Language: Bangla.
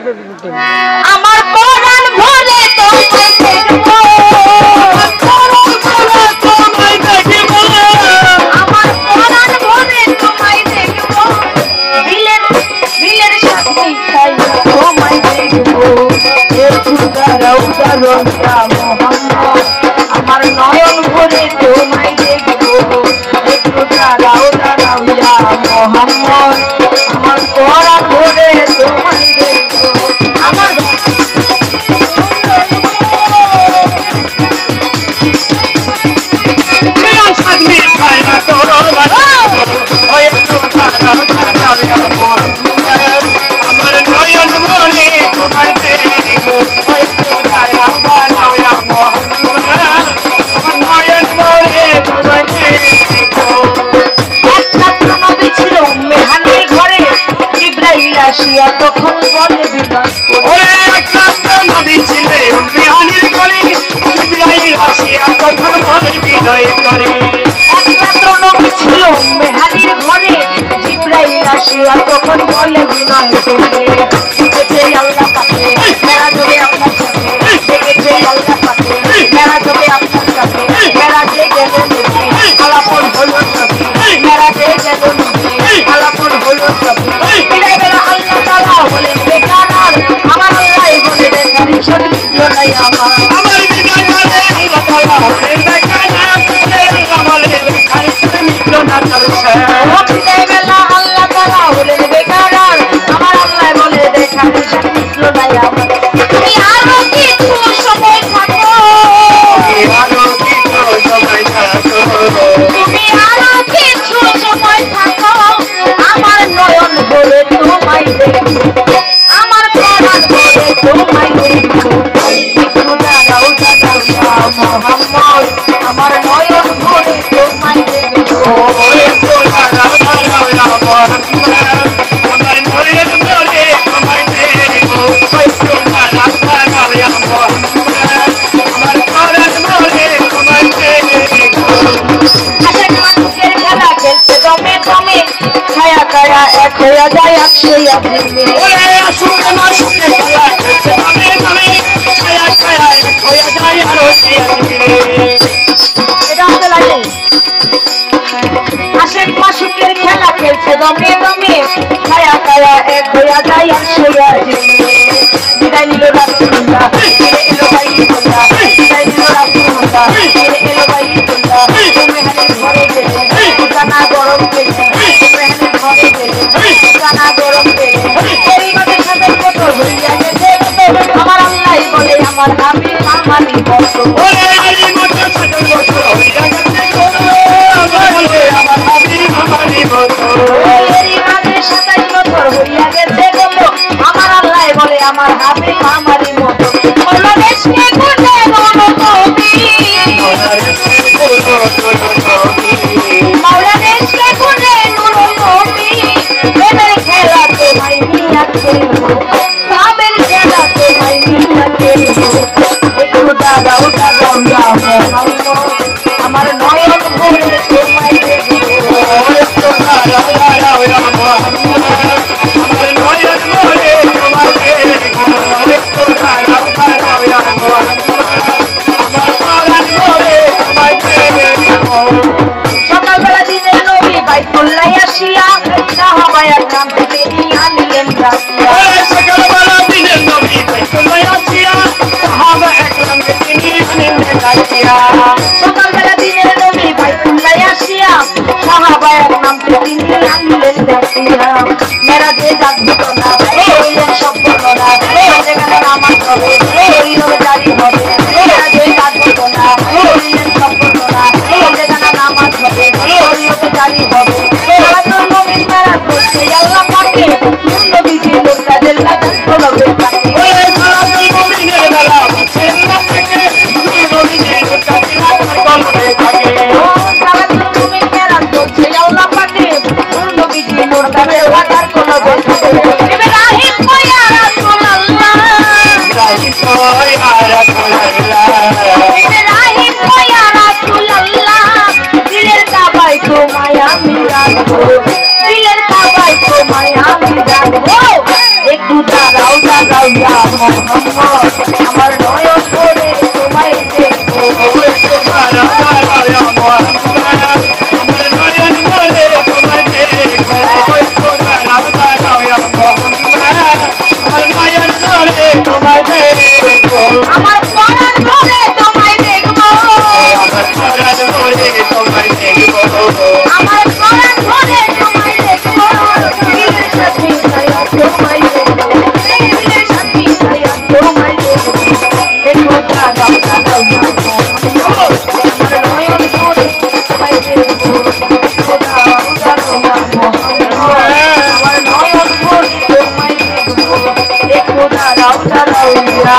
আমার পরাণ ভরে তোমায় দেখবো, আমার পরাণ ভরে তোমায় দেখবো, আমার পরাণ ভরে তোমায় দেখবো, দিলের দিলের সাথে তাই তোমায় দেখবো। একটু দাঁড়াও দাঁড়াও মোহাম্মদ, আমার নয়ন ভরে তোমায় দেখবো। একটু দাঁড়াও দাঁড়াও মোহাম্মদ, আমার পরাণ ভরে তোমায় দেখবো। আমার আসিয়া তখন বলে বিনাশ করে, একমাত্র নবী ছিলেন বিহানির ঘরে, জিবরাইল আসিয়া তখন বলে বিনয় করে। একমাত্র নবী ছিল মেহানির ঘরে, জিবরাইল আসিয়া তখন বলে বিনয় করে। দেখেছে আল্লাহ পাকে মেরা যাবে আপনার সাথে, দেখেছে আল্লাহ পাকে মেরা যাবে আপনার সাথে। মেরাজে গেল নবী আলাপন হলো সবই, মেরাজে গেল নবী আলাপন হলো সবই। আমার আল্লাহ বলে দেখারি সত্যি নাই আমার, আমার বেলা আল্লাহ তাআলা বলে বেকার, আমার আল্লাহ বলে দেখারি সত্যি নাই আমার। তুমি আরো কিছু সময় থাকো, তুমি আরো কিছু সময় থাকো, আমার নয়ন বলে তোমায় দেখবো, আমার পরাণ বলে তোমায় দেখবো। একটু দাঁড়াও দাঁড়াও মোহাম্মদ, আমার নয়ন বলে তোমায় দেখবো। একটু দাঁড়াও দাঁড়াও মোহাম্মদ, আমার নয়ন বলে তোমায় দেখবো। একটু দাঁড়াও দাঁড়াও মোহাম্মদ, আমার পরাণ বলে তোমায় দেখবো। আশেক মানুষের খেলা খেলছে দমে দমে, ছায়া কায়া এক হইয়া যায় একশই আদিমে। ওরে আসুন মানুষের খেলা খেলছে দমে দমে, ছায়া কায়া এক হইয়া যায় আরো আদিমে। এটা আমাদের লাগে। আশেক মাসুকের খেলা খেলছে দমে দমে, ছায়া কায়া এক হইয়া যায় একশই আদিমে। বিদায় নিল রাসূলুল্লাহ, ফিরে এলো বাইতুল্লাহ, বিদায় নিল রাসূলুল্লাহ, ফিরে এলো বাইতুল্লাহ। মেহানির ঘরে গেলেন, ঠিকানা গরম পেলেন, মেহানির ঘরে গেলেন, ঠিকানা গরম পেলেন। পরিবারের সাথে কত হইয়া গেছে, আমার আল্লাহ বলে আমার হাবিব আমারই মতো। ওরে এই মতো ছোট ছোট হইয়া গেছে, আমার হাবিব আমারই মতো। এই মাঝে 27 বছর হইয়া গেছে, আমার আল্লাহ বলে আমার হাবিব আমারই মতো। বাংলাদেশকে খুঁজে বলো তুমি, বাংলাদেশকে খুঁজে বলো তুমি, প্রেমের খেলা তোমায় নিয়ে খেলবো, প্রেমের খেলা তোমায় নিয়ে খেলবো। একটু দাঁড়াও দাঁড়াও আমার নয়ন ভরে তোমায় দেখবো। একটু দাঁড়াও দাঁড়াও আমার নয়ন ভরে তোমায় দেখবো। একটু দাঁড়াও দাঁড়াও আমার পরাণ ভরে তোমায় দেখবো। সকালবেলা দিনের নবী বাইতুল্লাহ আসিয়া, সাহাবায়ে کرام থেকে নিয়ে নিলেন রাসিয়া। সকালবেলা দিনের নবী বাইতুল্লাহ আসিয়া, সাহাবায়ে کرام থেকে নিয়ে নিলেন রাসিয়া। সকালবেলা দিনের নবী বাইতুল্লাহ আসিয়া, সাহাবায়ে کرام থেকে নিয়ে নিলেন রাসিয়া। মেরাজে যাক ঘটনা হইলেন সব ঘটনা, যেখানে নামাজ হবে হইল জারি হবে। মেরাজে যাক ঘটনা হইলেন সব ঘটনা, যেখানে নামাজ হবে হইল জারি হবে। নবীর মেরাজ করছে আল্লাহ পাকে, নবীজি লোক কাজের লাগান করবে তাকে। ওই সালাতুল মুমিনের বেলা হচ্ছে আল্লাহ থেকে, নবীজি লোক কাজের লাগান করবে তাকে। ও সালাতুল মুমিন মেরাজ করছে আল্লাহ পাকে, নবীজি লোক কাজের লাগান করবে তাকে। ইব্রাহিম কয়া রাসূলুল্লাহ, ইব্রাহিম কয়া রাসূলুল্লাহ, ইব্রাহিম কয়া রাসূলুল্লাহ, দিলের কাবায় তোমায় আমি রাখবো, দিলের কাবায় তোমায় আমি রাখবো। একটু দাঁড়াও দাঁড়াইয়া মোহাম্মদ আমার নয়ন ভরে তোমায় দেখবো আমার পরাণ ভরে তোমায় দেখবো আমার পরাণ ভরে তোমায় দেখবো দিলের সাথে ছায়া তোমায় দেখবো দিলের সাথে ছায়া তোমায় দেখবো দেখো দাঁড়াও দাঁড়াইয়া মোহাম্মদ আমার নয়ন ভরে তোমায় দেখবো দেখো দাঁড়াও দাঁড়াইয়া মোহাম্মদ আমার নয়ন ভরে তোমায় দেখবো দেখো দাঁড়াও দাঁড়াইয়া